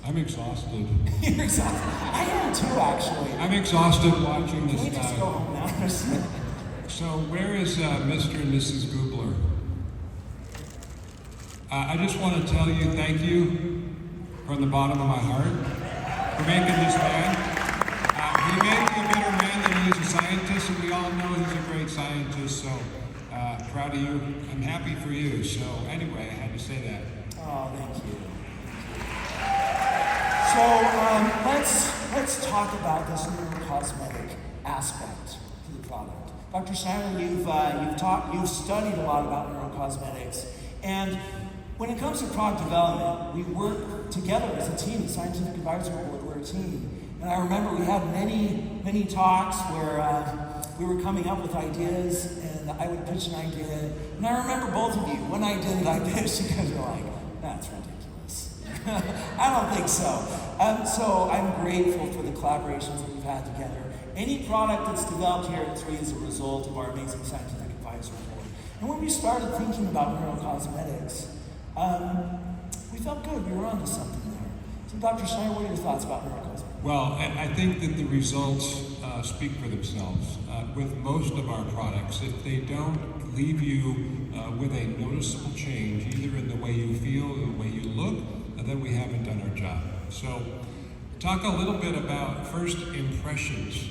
I'm exhausted. You're exhausted. I am too, actually. I'm exhausted watching this Can we just go home now? So where is Mr. and Mrs. Gubler? I just want to tell you thank you from the bottom of my heart for making this man. He may be a better man than he is a scientist, and we all know he's a great scientist, so proud of you. I'm happy for you. So anyway, I had to say that. Oh, thank you. So let's talk about this neurocosmetic aspect to the product. Dr. Schneider, you've studied a lot about neurocosmetics, and when it comes to product development, we work together as a team. The Scientific Advisory Board, we're a team. And I remember we had many talks where we were coming up with ideas, and I would pitch an idea. And I remember both of you, when I did it, I pitched, you guys were like, that's ridiculous. I don't think so. So I'm grateful for the collaborations that we've had together. Any product that's developed here at 3 is a result of our amazing Scientific Advisory Board. And when we started thinking about neurocosmetics, we felt good. We were onto something there. So Dr. Schneider, what are your thoughts about neurocosmetics? Well, I think that the results speak for themselves. With most of our products, if they don't leave you with a noticeable change, either in the way you feel or the way you look, then we haven't done our job. So, talk a little bit about first impressions.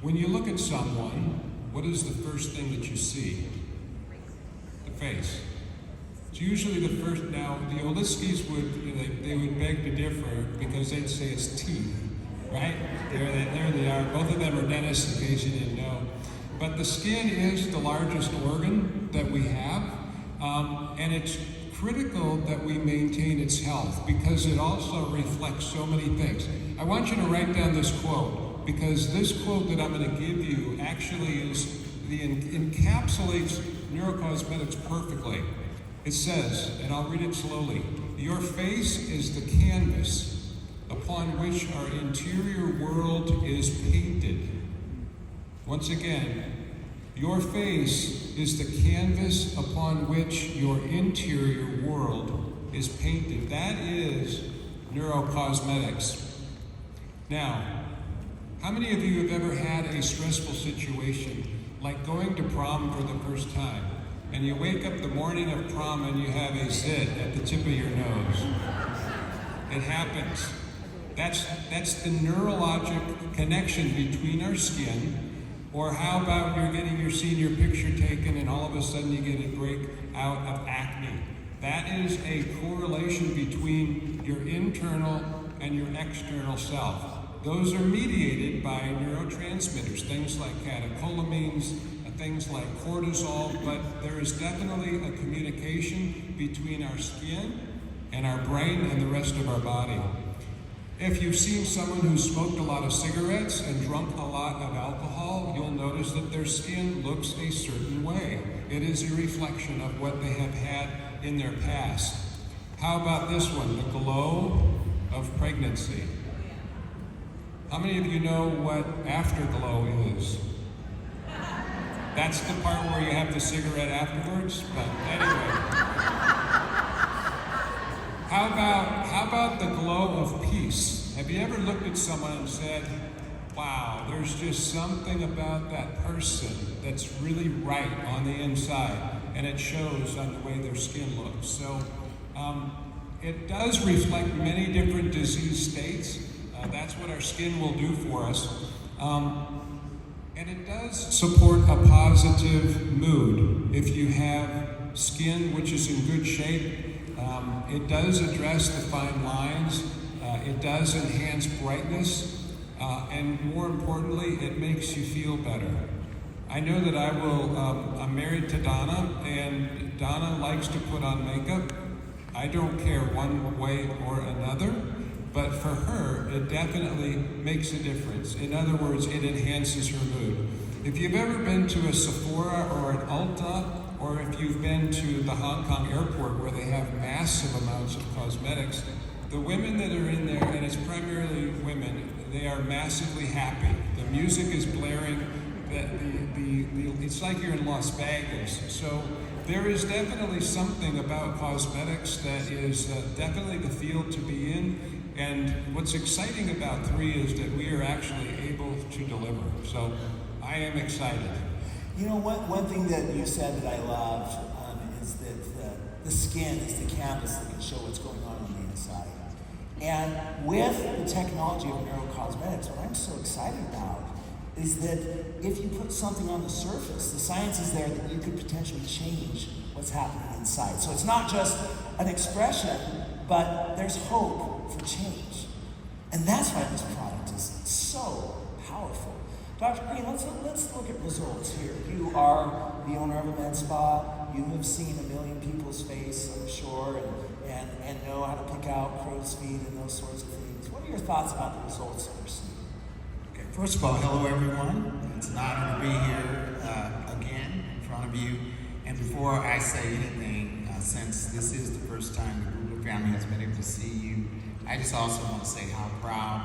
When you look at someone, what is the first thing that you see? The face. It's usually the first. Now, the Oliskis they would beg to differ because they'd say it's teeth, right? There they are. Both of them are dentists, in case you didn't know. But the skin is the largest organ that we have, and it's critical that we maintain its health because it also reflects so many things. I want you to write down this quote because this quote that I'm going to give you actually encapsulates neurocosmetics perfectly. It says, and I'll read it slowly, "Your face is the canvas upon which our interior world is painted." Once again, your face is the canvas upon which your interior world is painted. That is neurocosmetics. Now, how many of you have ever had a stressful situation, like going to prom for the first time, and you wake up the morning of prom and you have a zit at the tip of your nose? It happens. That's the neurologic connection between our skin. Or how about you're getting your senior picture taken and all of a sudden you get a breakout of acne? That is a correlation between your internal and your external self. Those are mediated by neurotransmitters, things like catecholamines, things like cortisol, but there is definitely a communication between our skin and our brain and the rest of our body. If you've seen someone who smoked a lot of cigarettes and drunk a lot of alcohol, you'll notice that their skin looks a certain way. It is a reflection of what they have had in their past. How about this one, the glow of pregnancy? How many of you know what afterglow is? That's the part where you have the cigarette afterwards, but anyway. How about the glow of peace? Have you ever looked at someone and said, wow, there's just something about that person that's really right on the inside, and it shows on the way their skin looks. So it does reflect many different disease states. That's what our skin will do for us. And it does support a positive mood. If you have skin which is in good shape, it does address the fine lines, it does enhance brightness, and more importantly, it makes you feel better. I know that I'm married to Donna, and Donna likes to put on makeup. I don't care one way or another, but for her, it definitely makes a difference. In other words, it enhances her mood. If you've ever been to a Sephora or an Ulta, or if you've been to the Hong Kong airport where they have massive amounts of cosmetics, the women that are in there, and it's primarily women, they are massively happy. The music is blaring, it's like you're in Las Vegas. So there is definitely something about cosmetics that is definitely the field to be in. And what's exciting about 3 is that we are actually able to deliver. So I am excited. You know, one thing that you said that I loved is that the skin is the canvas that can show what's going on the inside. And with the technology of neurocosmetics, what I'm so excited about is that if you put something on the surface, the science is there that you could potentially change what's happening inside. So it's not just an expression, but there's hope for change. And that's why this product is so powerful. Dr. Greene, let's look at results here. You are the owner of a med spa. You have seen 1 million people's face, I'm sure, and know how to pick out crow's feet and those sorts of things. What are your thoughts about the results that we're seeing? Okay, first of all, hello everyone. It's an honor to be here again in front of you. And before I say anything, since this is the first time the Google family has been able to see you, I just also want to say how proud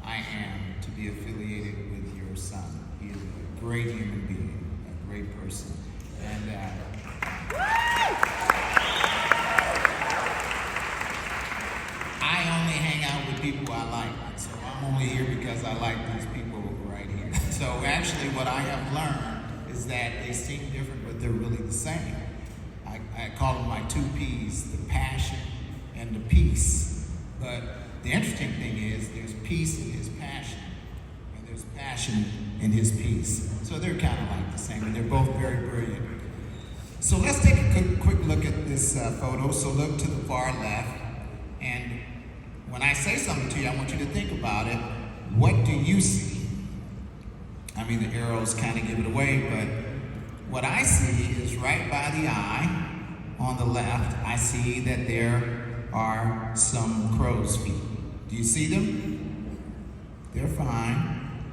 I am to be affiliated with your son. He is a great human being, a great person. And I only hang out with people I like. So I'm only here because I like these people right here. So actually what I have learned is that they seem different, but they're really the same. I call them my 2 P's, the passion and the peace. But the interesting thing is there's peace in his passion, and there's passion in his peace. So they're kind of like the same, and they're both very brilliant. So let's take a quick look at this photo. So look to the far left, and when I say something to you, I want you to think about it. What do you see? I mean, the arrows kind of give it away, but what I see is right by the eye on the left, I see that there are some crow's feet. Do you see them? They're fine.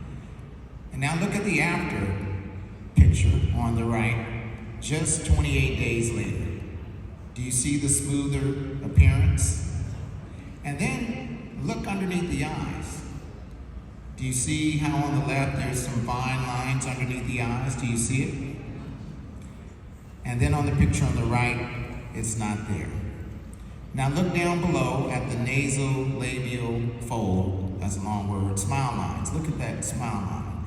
And now look at the after picture on the right, just 28 days later. Do you see the smoother appearance? And then look underneath the eyes. Do you see how on the left there's some fine lines underneath the eyes? Do you see it? And then on the picture on the right, it's not there. Now look down below at the nasal labial fold. That's a long word. Smile lines. Look at that smile line.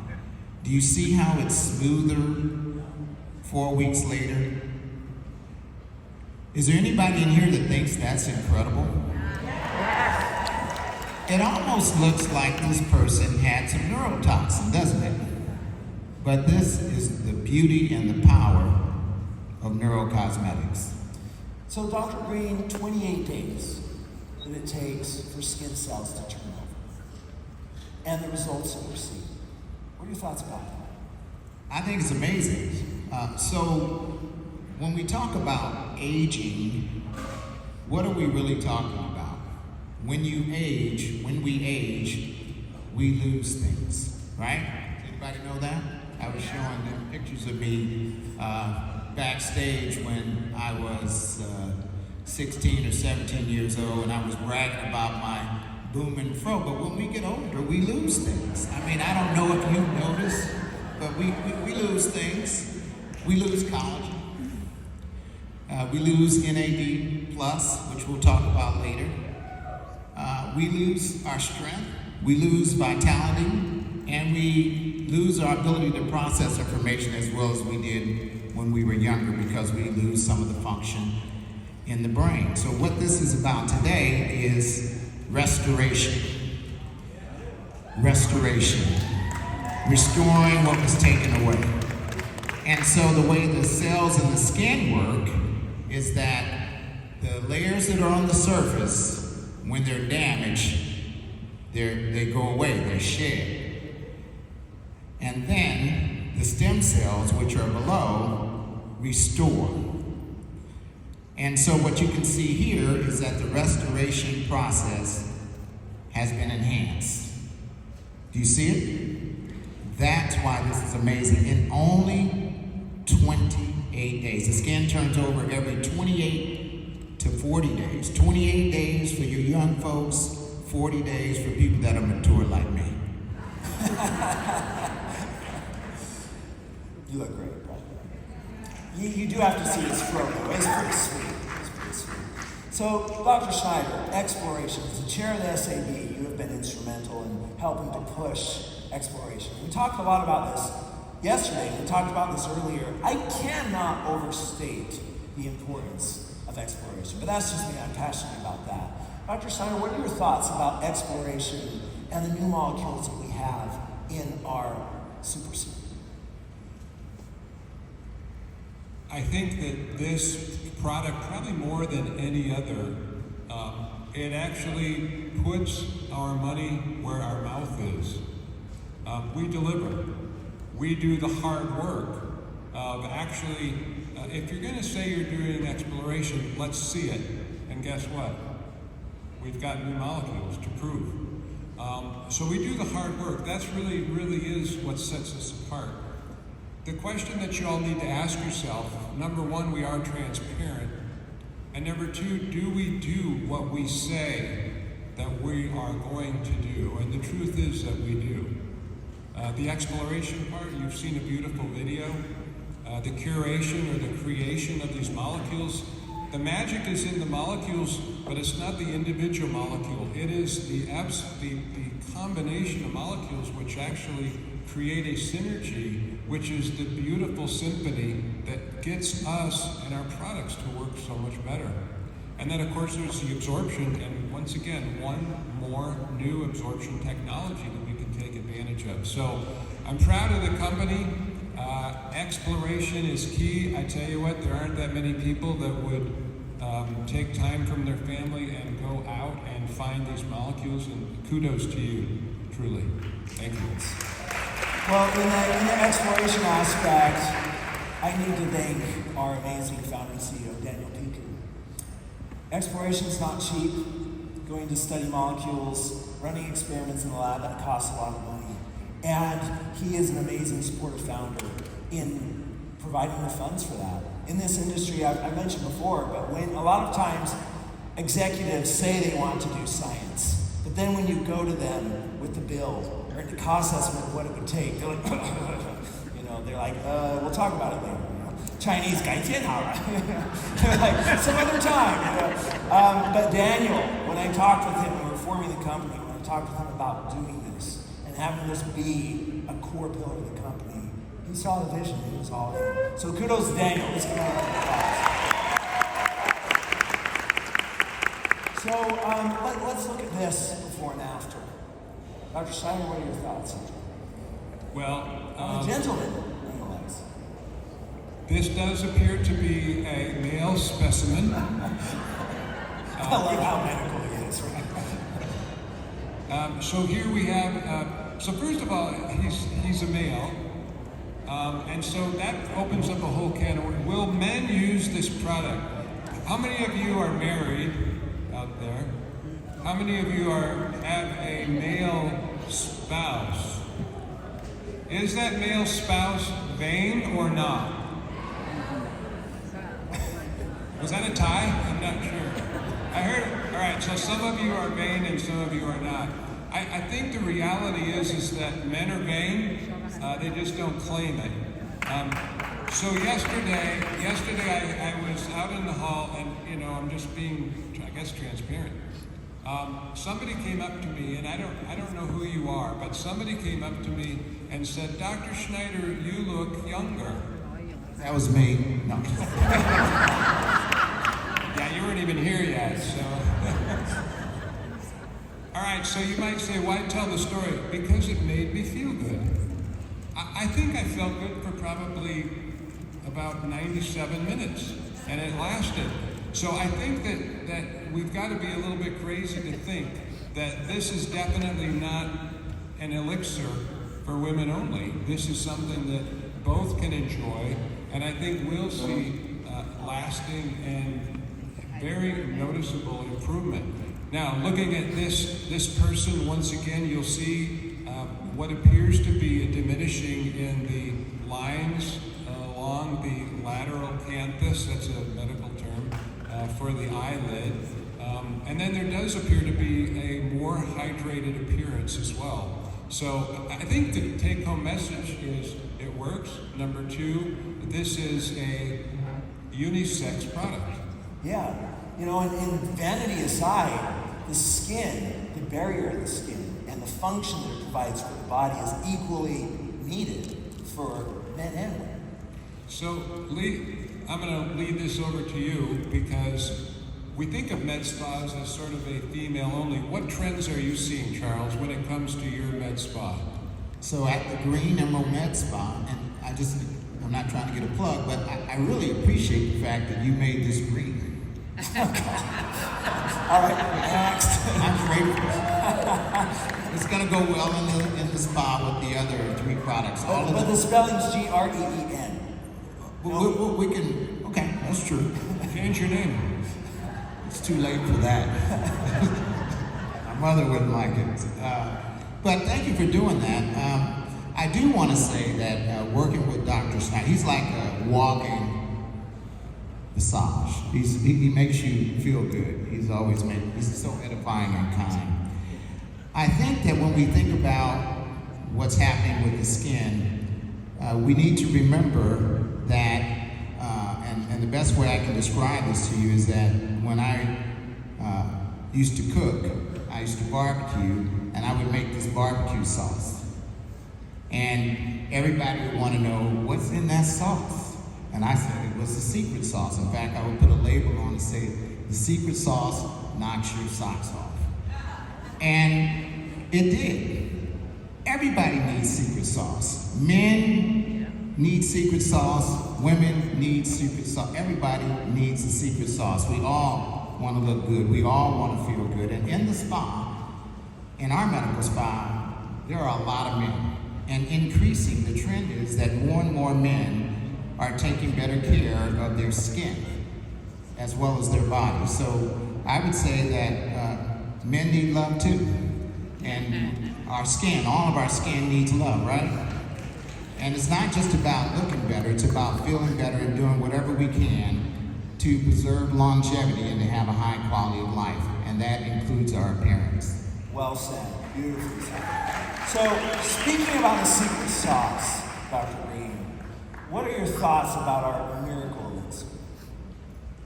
Do you see how it's smoother 4 weeks later? Is there anybody in here that thinks that's incredible? It almost looks like this person had some neurotoxin, doesn't it? But this is the beauty and the power of neurocosmetics. So Dr. Greene, 28 days that it takes for skin cells to turn over. And the results that we're seeing. What are your thoughts about that? I think it's amazing. So when we talk about aging, what are we really talking about? When we age, we lose things, right? Anybody know that? I was showing them pictures of me backstage when I was 16 or 17 years old, and I was bragging about my booming fro. But when we get older, we lose things. I mean, I don't know if you've noticed, but we lose things. We lose collagen. We lose NAD+, which we'll talk about later. We lose our strength. We lose vitality. And we lose our ability to process information as well as we did when we were younger, because we lose some of the function in the brain. So what this is about today is restoration. Restoration. Restoring what was taken away. And so the way the cells in the skin work is that the layers that are on the surface, when they're damaged, they go away, they're shed. And then the stem cells, which are below, restore. And so what you can see here is that the restoration process has been enhanced. Do you see it? That's why this is amazing. In only 28 days. The skin turns over every 28 to 40 days. 28 days for your young folks, 40 days for people that are mature like me. You look great, brother. You do have to see his fro, though. It's pretty sweet. It's pretty sweet. So, Dr. Schneider, exploration. As the chair of the SAB, you have been instrumental in helping to push exploration. We talked a lot about this yesterday. We talked about this earlier. I cannot overstate the importance of exploration, but that's just me. I'm passionate about that. Dr. Schneider, what are your thoughts about exploration and the new molecules that we have in our super serum? I think that this product, probably more than any other, it actually puts our money where our mouth is. We deliver. We do the hard work of actually, if you're going to say you're doing exploration, let's see it. And guess what? We've got new molecules to prove. So we do the hard work. That's really is what sets us apart. The question that you all need to ask yourself, number one, we are transparent. And number two, do we do what we say that we are going to do? And the truth is that we do. The exploration part, you've seen a beautiful video. The curation or the creation of these molecules. The magic is in the molecules, but it's not the individual molecule. It is the combination of molecules which actually create a synergy, which is the beautiful symphony that gets us and our products to work so much better. And then of course there's the absorption, and once again, one more new absorption technology that we can take advantage of. So I'm proud of the company. Exploration is key. I tell you what, there aren't that many people that would take time from their family and go out and find these molecules, and kudos to you, truly. Thank you. Well, in the exploration aspect, I need to thank our amazing founder and CEO, Daniel Piku. Exploration is not cheap. Going to study molecules, running experiments in the lab, that costs a lot of money. And he is an amazing supportive founder in providing the funds for that. In this industry, I mentioned before, but when a lot of times executives say they want to do science, but then when you go to them with the bill or the cost estimate of what it would take, they're like, they're like, we'll talk about it later. Chinese guy, they're like, some other time. But Daniel, when I talked with him, we were forming the company, when I talked with him about doing this and having this be a core pillar of the company, he saw the vision, he was all in. So kudos to Daniel. Let's give him a round of applause. So let's look at this before and after. Dr. Schneider, what are your thoughts? Well, I'm a gentleman, nonetheless. This does appear to be a male specimen. I love how medical he is, right? So here we have, so first of all, he's a male. And so that opens up a whole can of worms. Will men use this product? How many of you are married out there? How many of you have a male spouse? Is that male spouse vain or not? Was that a tie? I'm not sure. I heard, all right, so some of you are vain and some of you are not. I think the reality is that men are vain, they just don't claim it. So yesterday I was out in the hall, and I'm just being, I guess, transparent. Somebody came up to me, and I don't know who you are, but somebody came up to me and said, "Dr. Schneider, you look younger." That was me. No. Yeah, you weren't even here yet, so. All right, so you might say, why tell the story? Because it made me feel good. I think I felt good for probably about 97 minutes, and it lasted. So I think that we've got to be a little bit crazy to think that this is definitely not an elixir for women only. This is something that both can enjoy, and I think we'll see lasting and very noticeable improvement. Now, looking at this person, once again, you'll see what appears to be a diminishing in the lines along the lateral canthus, that's a medical term, for the eyelid. And then there does appear to be a more hydrated appearance as well. So I think the take-home message is it works. Number two, this is a unisex product. Yeah. You know, and vanity aside, the skin, the barrier of the skin, and the function that it provides for the body is equally needed for men and women. So, Lee, I'm going to lead this over to you because we think of med spas as sort of a female only. What trends are you seeing, Charles, when it comes to your med spa? So at the Greene Emerald Med Spa, and I'm not trying to get a plug, but I really appreciate the fact that you made this green. All right, next. I'm grateful. It's going to go well in the spa with the other 3 products. But the spelling's Green. We can, okay, that's true. Change your name. It's too late for that. My mother wouldn't like it. But thank you for doing that. I do want to say that working with Dr. Schneider, he's like a walking massage. He makes you feel good. He's so edifying and kind. I think that when we think about what's happening with the skin, we need to remember that, and the best way I can describe this to you is that when I used to cook, I used to barbecue, and I would make this barbecue sauce. And everybody would want to know, what's in that sauce? And I said it was the secret sauce. In fact, I would put a label on and say, the secret sauce knocks your socks off. And it did. Everybody needs secret sauce. Men need secret sauce. Women need secret sauce. Everybody needs a secret sauce. We all want to look good. We all want to feel good. And in the spa, in our medical spa, there are a lot of men. And increasing, the trend is that more and more men are taking better care of their skin as well as their bodies. So I would say that men need love too. And our skin, all of our skin needs love, right? And it's not just about looking better, it's about feeling better and doing whatever we can to preserve longevity and to have a high quality of life. And that includes our appearance. Well said. Beautifully said. So, speaking about the secret sauce, Dr. Greene, what are your thoughts about our miracle elixir?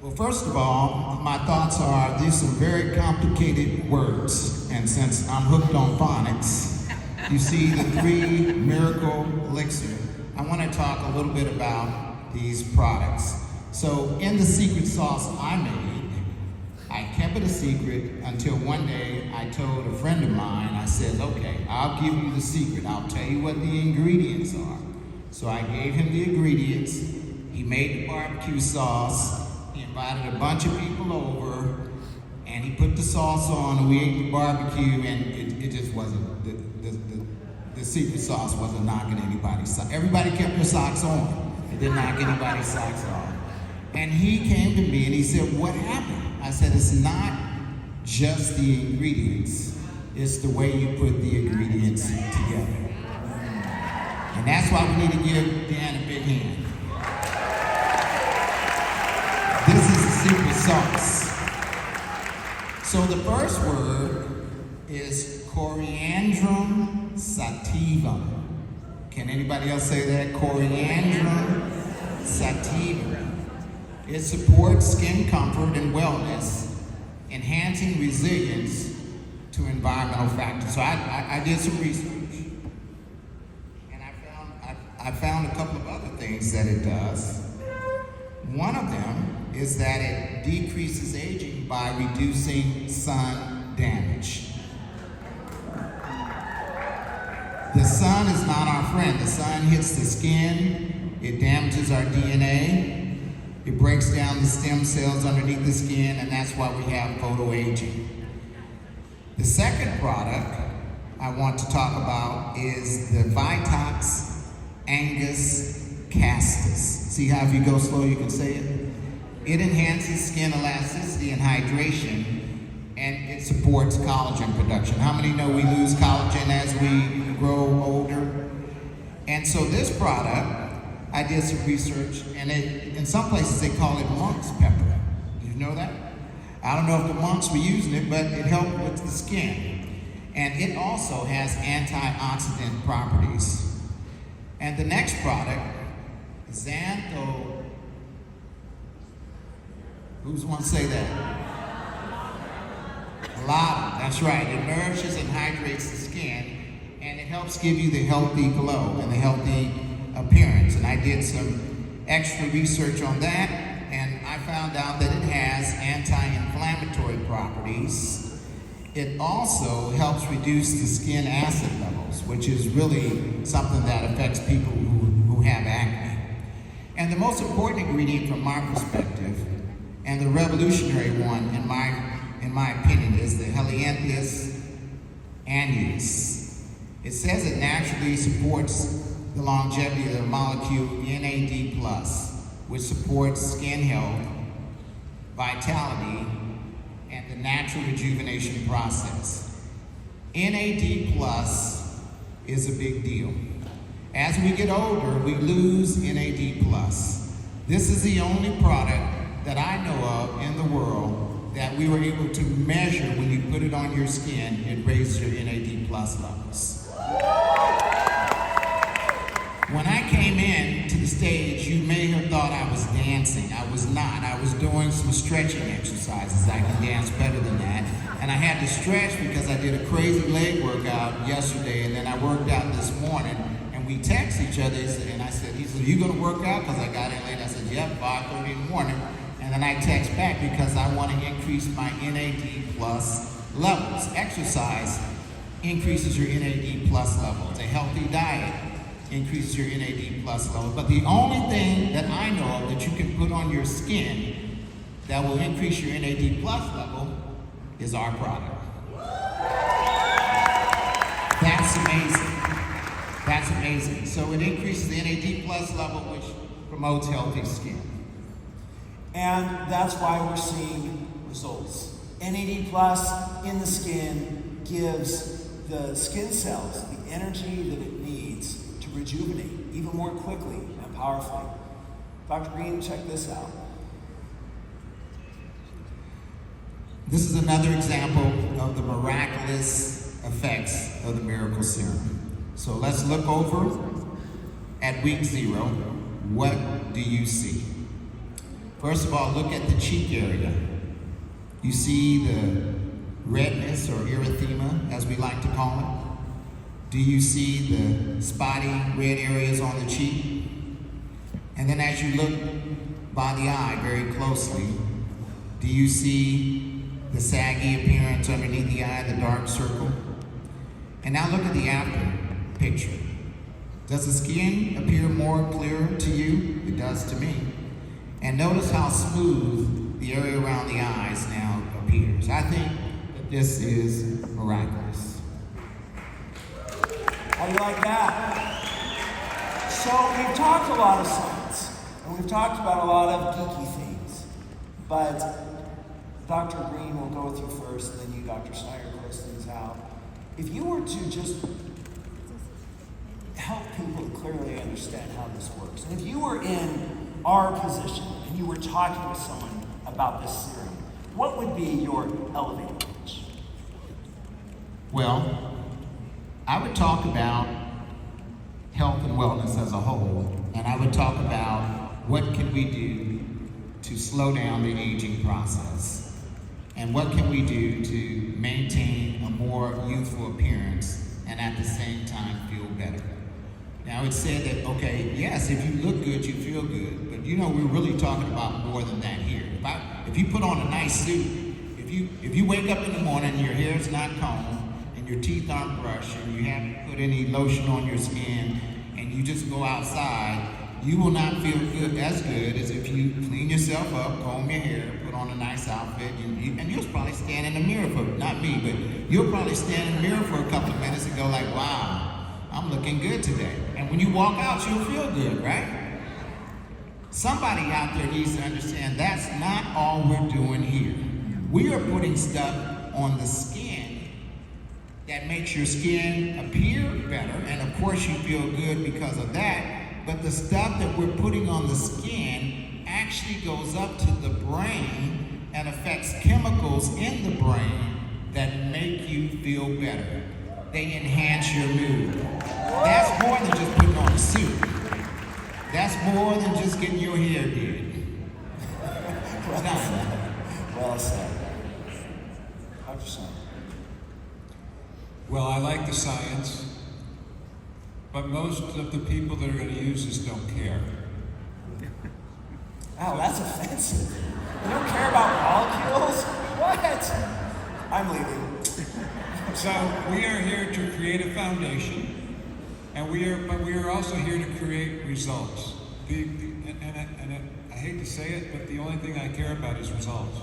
Well, first of all, my thoughts are these are very complicated words. And since I'm hooked on phonics, you see the 3 miracle elixir. I want to talk a little bit about these products. So, in the secret sauce I made, I kept it a secret until one day I told a friend of mine, I said, okay, I'll give you the secret. I'll tell you what the ingredients are. So I gave him the ingredients. He made the barbecue sauce. He invited a bunch of people over, and he put the sauce on, and we ate the barbecue, and it just wasn't, the secret sauce wasn't knocking anybody's socks. Everybody kept their socks on. It didn't knock anybody's socks off. And he came to me and he said, what happened? I said, it's not just the ingredients, it's the way you put the ingredients together. And that's why we need to give Dan a big hand. This is the secret sauce. So the first word is coriandrum sativum. Can anybody else say that? Coriandrum sativum. It supports skin comfort and wellness, enhancing resilience to environmental factors. So I did some research, and I found a couple of other things that it does. One of them is that it decreases aging by reducing sun damage. The sun is not our friend. The sun hits the skin, it damages our DNA, it breaks down the stem cells underneath the skin, and that's why we have photoaging. The second product I want to talk about is the Vitox Angus Castus. See how if you go slow you can say it? It enhances skin elasticity and hydration, and it supports collagen production. How many know we lose collagen as we grow older? And so this product, I did some research, and in some places they call it monk's pepper. Did you know that? I don't know if the monks were using it, but it helped with the skin. And it also has antioxidant properties. And the next product, Xantho, who's want to say that? A lot, that's right. It nourishes and hydrates the skin, and it helps give you the healthy glow and the healthy appearance. And I did some extra research on that, and I found out that it has anti-inflammatory properties. It also helps reduce the skin acid levels, which is really something that affects people who have acne. And the most important ingredient from my perspective, and the revolutionary one in my opinion, is the Helianthus annuus. It says it naturally supports the longevity of the molecule NAD+, which supports skin health, vitality, and the natural rejuvenation process. NAD+ is a big deal. As we get older, we lose NAD+. This is the only product that I know of in the world that we were able to measure when you put it on your skin, it raises your NAD+ levels. When I came in to the stage, you may have thought I was dancing. I was not. I was doing some stretching exercises. I can dance better than that. And I had to stretch because I did a crazy leg workout yesterday, and then I worked out this morning. And we text each other, and I said, he said, "Are you gonna work out?" Because I got in late. I said, "Yep, 5:30 in the morning." And then I text back because I want to increase my NAD+ levels. Exercise increases your NAD+ levels. A healthy diet increases your NAD+ levels. But the only thing that I know of that you can put on your skin that will increase your NAD+ level is our product. That's amazing. That's amazing. So it increases the NAD+ level, which promotes healthy skin. And that's why we're seeing results. NAD+ in the skin gives the skin cells the energy that it needs to rejuvenate even more quickly and powerfully. Dr. Greene, check this out. This is another example of the miraculous effects of the miracle serum. So let's look over at week 0. What do you see? First of all, look at the cheek area. You see the redness or erythema, as we like to call it. Do you see the spotty red areas on the cheek? And then as you look by the eye very closely, do you see the saggy appearance underneath the eye, the dark circle? And now look at the after picture. Does the skin appear more clear to you? It does to me. And notice how smooth the area around the eyes now appears. I think that this is miraculous. How do you like that? So we've talked a lot of science, and we've talked about a lot of geeky things, but Dr. Greene will go with you first, and then you, Dr. Schneider, close things out. If you were to just help people to clearly understand how this works, and if you were in our position and you were talking with someone about this serum, what would be your elevator pitch? Well, I would talk about health and wellness as a whole, and I would talk about what can we do to slow down the aging process, and what can we do to maintain a more youthful appearance and at the same time feel better. Now it's said that, okay, yes, if you look good, you feel good, but you know we're really talking about more than that here. If you put on a nice suit, if you wake up in the morning and your hair is not combed, and your teeth aren't brushed, and you haven't put any lotion on your skin, and you just go outside, you will not feel good as if you clean yourself up, comb your hair, put on a nice outfit, and you'll probably stand in the mirror for, not me, but you'll probably stand in the mirror for a couple of minutes and go like, wow, I'm looking good today. And when you walk out, you'll feel good, right? Somebody out there needs to understand that's not all we're doing here. We are putting stuff on the skin that makes your skin appear better, and of course you feel good because of that, but the stuff that we're putting on the skin actually goes up to the brain and affects chemicals in the brain that make you feel better. They enhance your mood. That's more than just putting on a suit. That's more than just getting your hair did. Well said. Well said. Dr. the science, but most of the people that are going to use this don't care. Wow, that's offensive. You don't care about molecules? What? I'm leaving. So we are here to create a foundation, and we are also here to create results. I hate to say it, but the only thing I care about is results.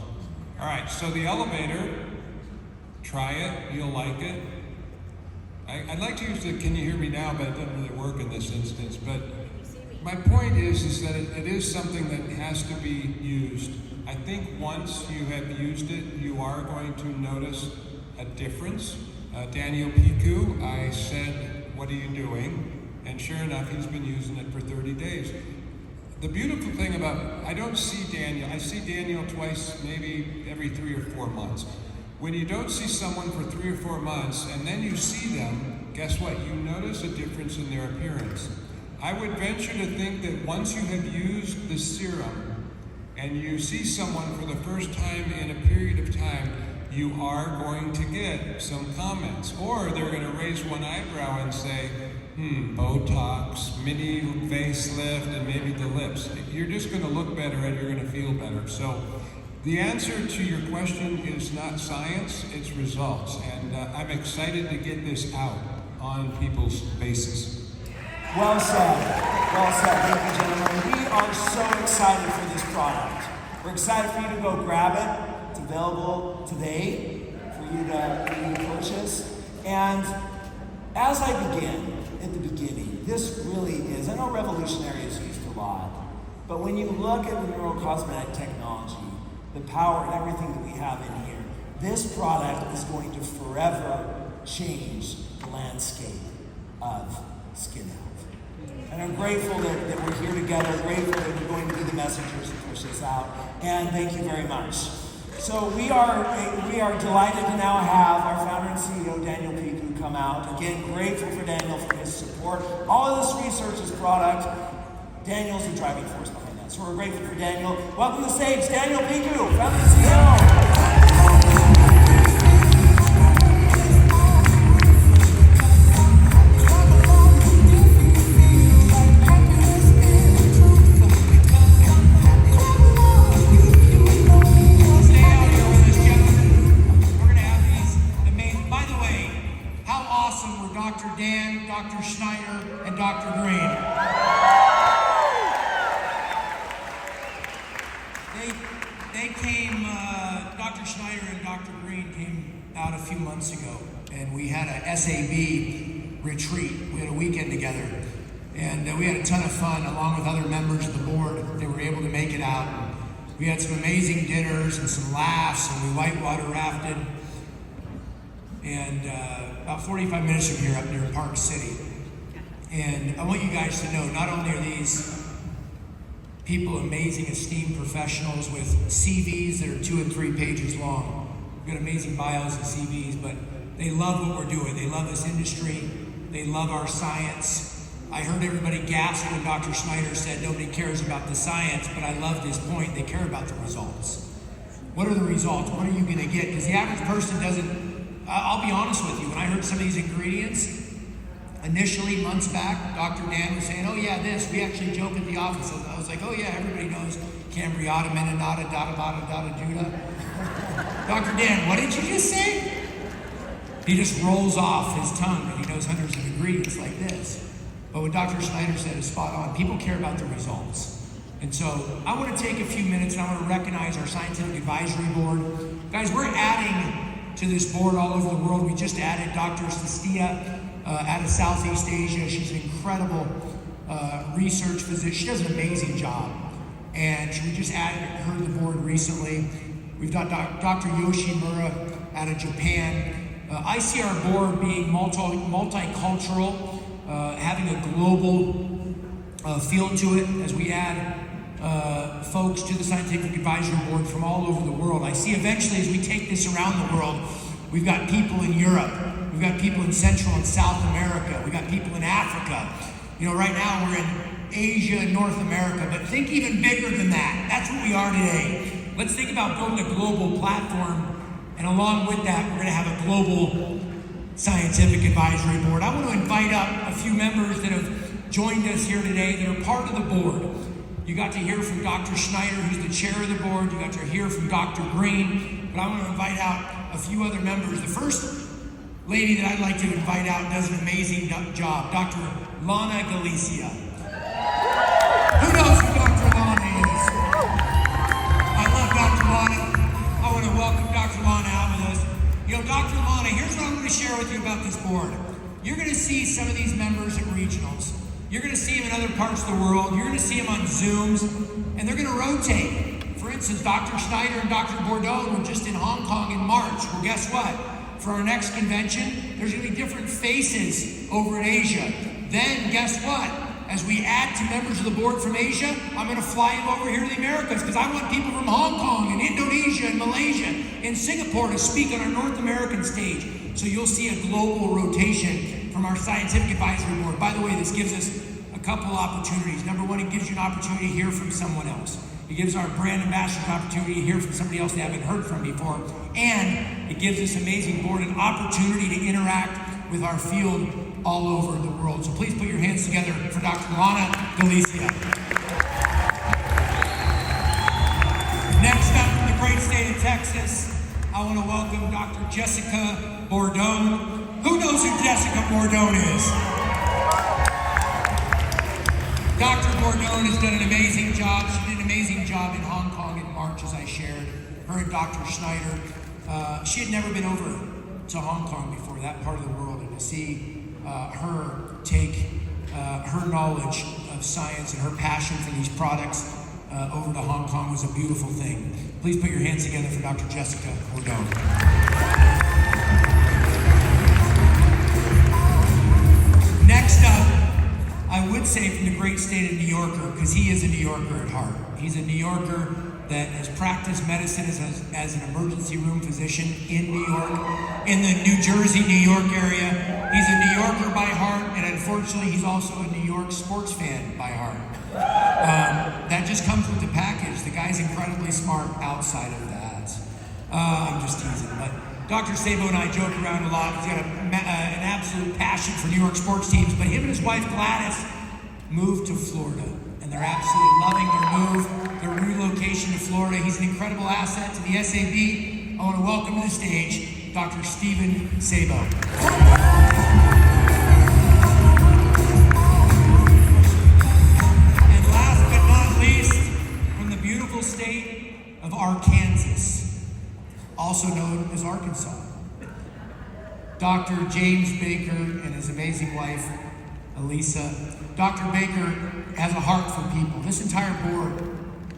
All right, so the elevator, try it, you'll like it. I'd like to use the "can you hear me now," but it doesn't really work in this instance. But my point is that it is something that has to be used. I think once you have used it, you are going to notice a difference. Daniel Piku, I said, "What are you doing?" And sure enough, he's been using it for 30 days. The beautiful thing about, I don't see Daniel, I see Daniel twice, maybe every 3 or 4 months. When you don't see someone for 3 or 4 months and then you see them, guess what? You notice a difference in their appearance. I would venture to think that once you have used the serum and you see someone for the first time in a period of time, you are going to get some comments, or they're going to raise one eyebrow and say, Botox, mini facelift, and maybe the lips. You're just going to look better and you're going to feel better. So the answer to your question is not science, it's results. And I'm excited to get this out on people's faces. Well said. Well said. Thank you, gentlemen. We are so excited for this product. We're excited for you to go grab it. It's available today for you to purchase. And as I begin, at the beginning, this really is, I know revolutionary is used a lot, but when you look at the neurocosmetic technology, the power and everything that we have in here, this product is going to forever change the landscape of skin health. And I'm grateful that we're here together, grateful that we're going to be the messengers to push this out, and thank you very much. So we are delighted to now have our founder and CEO, Daniel Piku, come out. Again, grateful for Daniel for his support. All of this research is product. Daniel's the driving force behind that. So we're grateful for Daniel. Welcome to the stage, Daniel Piku, founder and CEO. Dr. Dan, Dr. Schneider, and Dr. Greene. They came, Dr. Schneider and Dr. Greene came out a few months ago, and we had a SAB retreat. We had a weekend together, and we had a ton of fun along with other members of the board. They were able to make it out. We had some amazing dinners and some laughs, and we whitewater rafted. And about 45 minutes from here up near Park City. And I want you guys to know, not only are these people amazing, esteemed professionals with CVs that are 2 and 3 pages long. We've got amazing bios and CVs, but they love what we're doing. They love this industry. They love our science. I heard everybody gasp when Dr. Schneider said nobody cares about the science, but I love this point. They care about the results. What are the results? What are you going to get? Because the average person doesn't. I'll be honest with you, when I heard some of these ingredients, initially, months back, Dr. Dan was saying, oh yeah, this, we actually joke at the office. I was like, oh yeah, everybody knows Cambriata, Meninata, Dada, Bada, Dada, Judah. Dr. Dan, what did you just say? He just rolls off his tongue and he knows hundreds of ingredients like this. But what Dr. Schneider said is spot on. People care about the results. And so I want to take a few minutes and I want to recognize our scientific advisory board. Guys, we're adding to this board all over the world. We just added Dr. Sastia out of Southeast Asia. She's an incredible research physician. She does an amazing job. And we just added her to the board recently. We've got Dr. Yoshimura out of Japan. I see our board being multicultural, having a global feel to it as we add folks to the Scientific Advisory Board from all over the world. I see eventually as we take this around the world, we've got people in Europe, we've got people in Central and South America, we've got people in Africa. You know, right now we're in Asia and North America, but think even bigger than that. That's what we are today. Let's think about building a global platform, and along with that, we're going to have a global Scientific Advisory Board. I want to invite up a few members that have joined us here today that are part of the board. You got to hear from Dr. Schneider, who's the chair of the board. You got to hear from Dr. Greene, but I want to invite out a few other members. The first lady that I'd like to invite out does an amazing job, Dr. Lana Galicia. Who knows who Dr. Lana is? I love Dr. Lana. I want to welcome Dr. Lana out with us. You know, Dr. Lana, here's what I'm going to share with you about this board. You're going to see some of these members at regionals. You're going to see them in other parts of the world. You're going to see them on Zooms, and they're going to rotate. For instance, Dr. Schneider and Dr. Bordeaux were just in Hong Kong in March. Well, guess what? For our next convention, there's going to be different faces over in Asia. Then, guess what? As we add to members of the board from Asia, I'm going to fly them over here to the Americas because I want people from Hong Kong and Indonesia and Malaysia and Singapore to speak on our North American stage. So you'll see a global rotation from our Scientific Advisory Board. By the way, this gives us a couple opportunities. Number one, it gives you an opportunity to hear from someone else. It gives our brand ambassadors an opportunity to hear from somebody else they haven't heard from before. And it gives this amazing board an opportunity to interact with our field all over the world. So please put your hands together for Dr. Lana Galicia. Next up from the great state of Texas, I want to welcome Dr. Jessica Bordeaux. Who knows who Jessica Bordeaux is? Dr. Bordeaux has done an amazing job. She did an amazing job in Hong Kong in March, as I shared. Her and Dr. Schneider. She had never been over to Hong Kong before, that part of the world, and to see her take her knowledge of science and her passion for these products over to Hong Kong was a beautiful thing. Please put your hands together for Dr. Jessica Bordeaux. Next up, I would say from the great state of New Yorker, because he is a New Yorker at heart. He's a New Yorker that has practiced medicine as an emergency room physician in New York, in the New Jersey, New York area. He's a New Yorker by heart, and unfortunately, he's also a New York sports fan by heart. That just comes with the package. The guy's incredibly smart outside of that. I'm just teasing, but Dr. Sabo and I joke around a lot. He's got an absolute passion for New York sports teams, but him and his wife Gladys moved to Florida, and they're absolutely loving their move, their relocation to Florida. He's an incredible asset to the SAB. I want to welcome to the stage Dr. Stephen Sabo. And last but not least, from the beautiful state of Arkansas, also known as Arkansas, Dr. James Baker and his amazing wife, Elisa. Dr. Baker has a heart for people. This entire board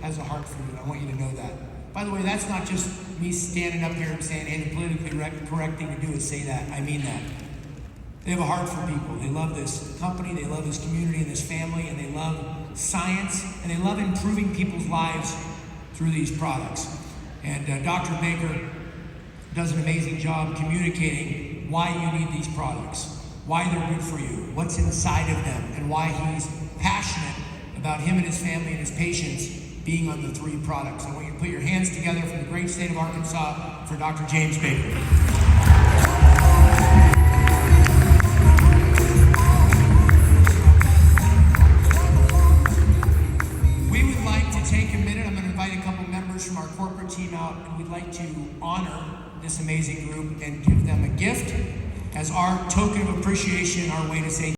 has a heart for you, and I want you to know that. By the way, that's not just me standing up here and saying, hey, the politically correct thing to do is say that. I mean that. They have a heart for people. They love this company, they love this community and this family, and they love science, and they love improving people's lives through these products. And Dr. Baker does an amazing job communicating why you need these products, why they're good for you, what's inside of them, and why he's passionate about him and his family and his patients being on the 3 products. I want you to put your hands together from the great state of Arkansas for Dr. James Baker. We would like to take a minute. I'm going to invite a couple members from our corporate team out, and we'd like to honor this amazing group and give them a gift as our token of appreciation, our way to say